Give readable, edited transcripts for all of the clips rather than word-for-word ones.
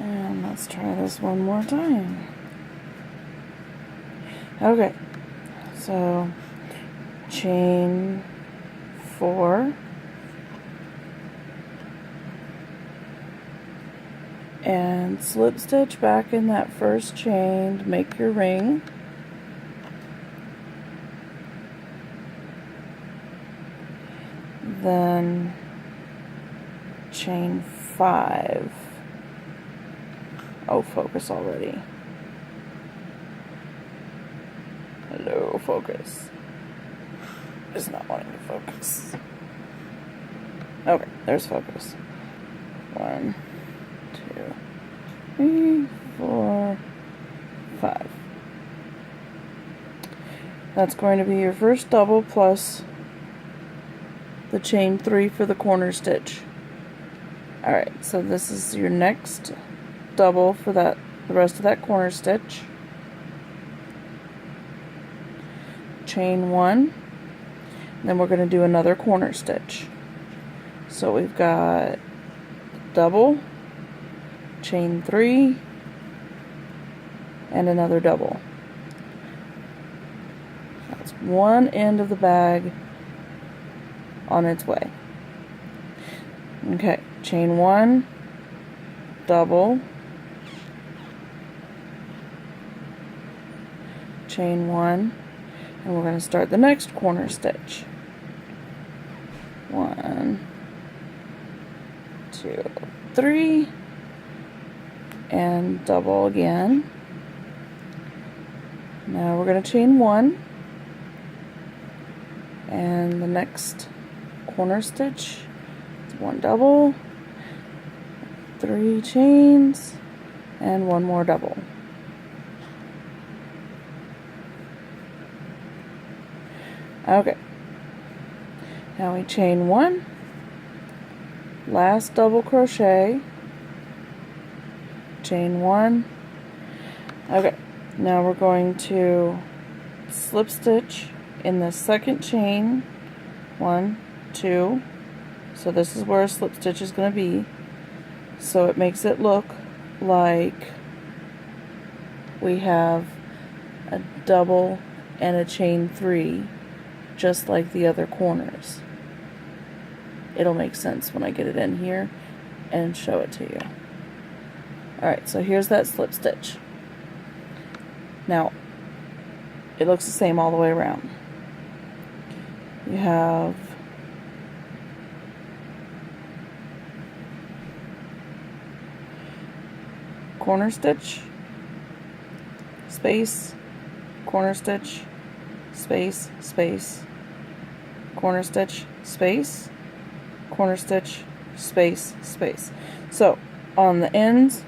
And let's try this one more time. Okay, so chain 4 and slip stitch back in that first chain to make your ring. Then chain 5. Oh, focus already. Hello, focus. It's not wanting to focus. Okay, there's focus. 1, 2, 3, 4, 5. That's going to be your first double plus the chain 3 for the corner stitch. Alright, so this is your next double for the rest of that corner stitch. Chain 1, then we're going to do another corner stitch. So we've got double, chain 3, and another double. That's one end of the bag on its way. Okay, chain 1, double, chain 1, and we're going to start the next corner stitch. 1, 2, 3, and double again. Now we're going to chain 1, and the next corner stitch, 1 double, 3 chains, and 1 more double. Okay, now we chain 1, last double crochet, chain 1. Okay, now we're going to slip stitch in the second chain, 1, 2. So this is where a slip stitch is going to be. So it makes it look like we have a double and a chain 3, just like the other corners. It'll make sense when I get it in here and show it to you. Alright, so here's that slip stitch. Now, it looks the same all the way around. You have corner stitch, space, corner stitch, space, space, corner stitch, space, corner stitch, space, space. So on the ends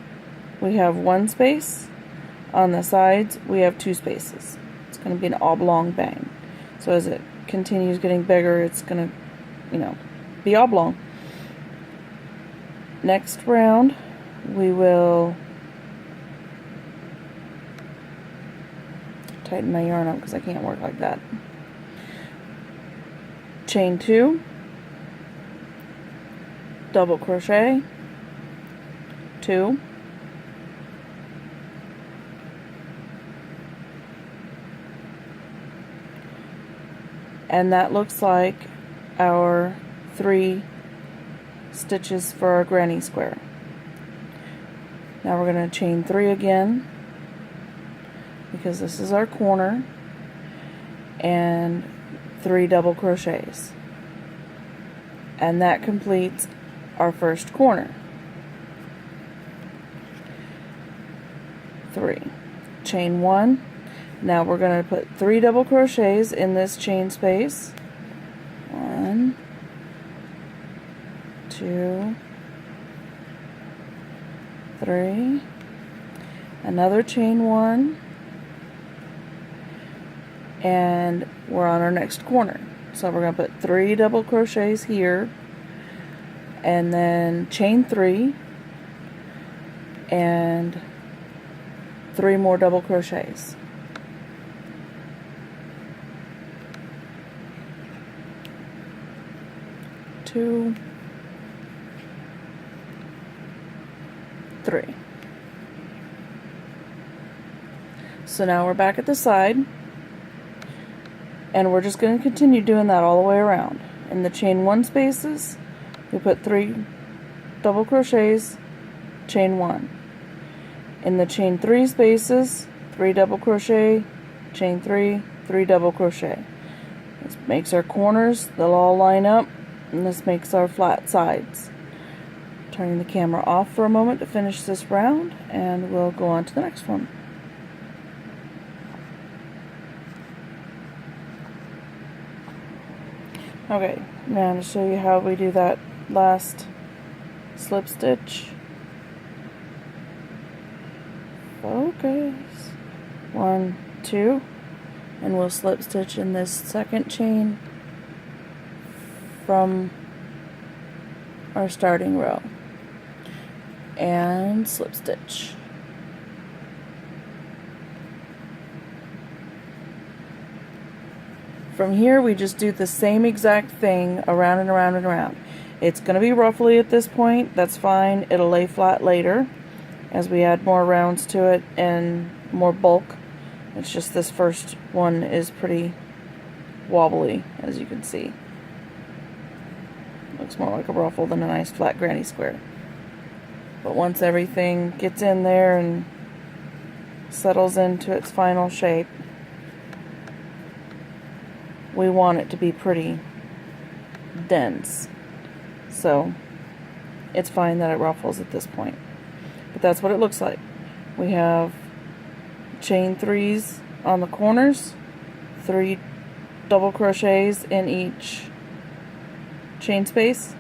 we have 1 space, on the sides we have 2 spaces. It's going to be an oblong bang. So as it continues getting bigger, it's going to, be oblong. Next round we will tighten my yarn up because I can't work like that. Chain 2, double crochet, 2, and that looks like our 3 stitches for our granny square. Now we're going to chain 3 again, because this is our corner, and 3 double crochets, and that completes our first corner. 3, chain 1. Now we're going to put 3 double crochets in this chain space. 1, 2, 3, another chain 1, and we're on our next corner. So we're going to put 3 double crochets here, and then chain 3, and 3 more double crochets. 2, 3. So now we're back at the side, and we're just going to continue doing that all the way around. In the chain 1 spaces, we put 3 double crochets, chain 1. In the chain 3 spaces, 3 double crochet, chain 3, 3 double crochet. This makes our corners, they'll all line up, and this makes our flat sides. Turning the camera off for a moment to finish this round, and we'll go on to the next one. Okay, now to show you how we do that last slip stitch. Focus. 1, 2, and we'll slip stitch in this second chain from our starting row, and slip stitch. From here we just do the same exact thing around and around and around. It's going to be ruffly at this point, that's fine, it'll lay flat later as we add more rounds to it and more bulk. It's just this first one is pretty wobbly, as you can see. Looks more like a ruffle than a nice flat granny square. But once everything gets in there and settles into its final shape, we want it to be pretty dense. So it's fine that it ruffles at this point. But that's what it looks like. We have chain 3s on the corners, 3 double crochets in each chain space.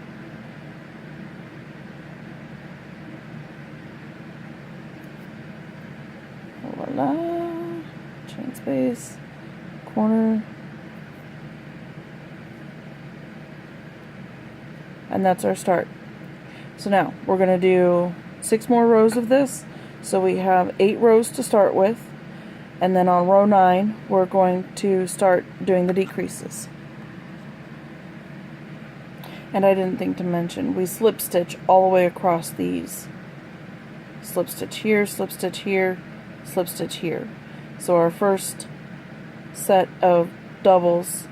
Voila. Chain space, corner. And that's our start. So now we're going to do 6 more rows of this. So we have 8 rows to start with, and then on row 9 we're going to start doing the decreases. And I didn't think to mention, we slip stitch all the way across these. Slip stitch here, slip stitch here, slip stitch here. So our first set of doubles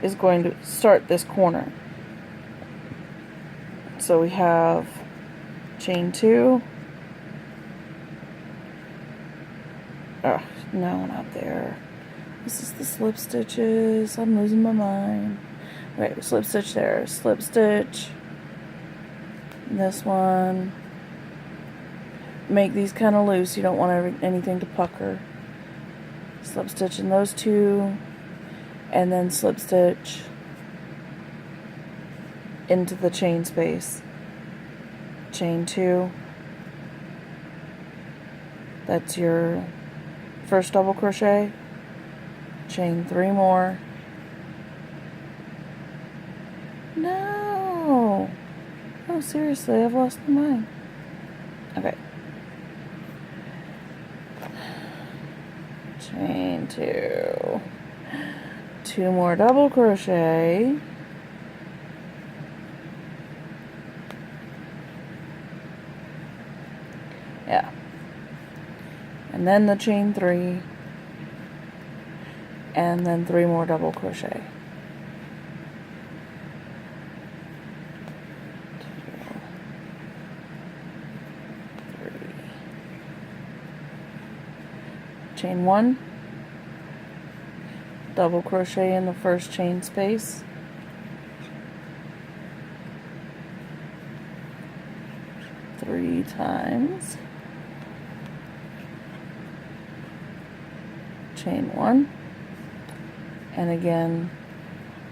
is going to start this corner. So we have chain 2. Oh, no, not there. This is the slip stitches. I'm losing my mind. Right, slip stitch there, slip stitch. This one. Make these kind of loose. You don't want anything to pucker. Slip stitch in those 2, and then slip stitch into the chain space. Chain 2. That's your first double crochet. Chain 3 more. No! Oh, seriously, I've lost my mind. Okay. Chain 2. 2 more double crochet. Yeah. And then the chain 3. And then 3 more double crochet. 2, 3. Chain 1. Double crochet in the first chain space. Three times. Chain 1, and again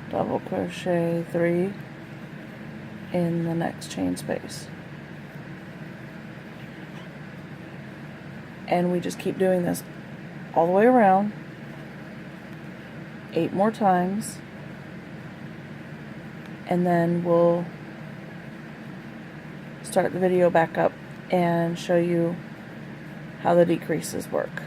double crochet 3 in the next chain space, and we just keep doing this all the way around 8 more times, and then we'll start the video back up and show you how the decreases work.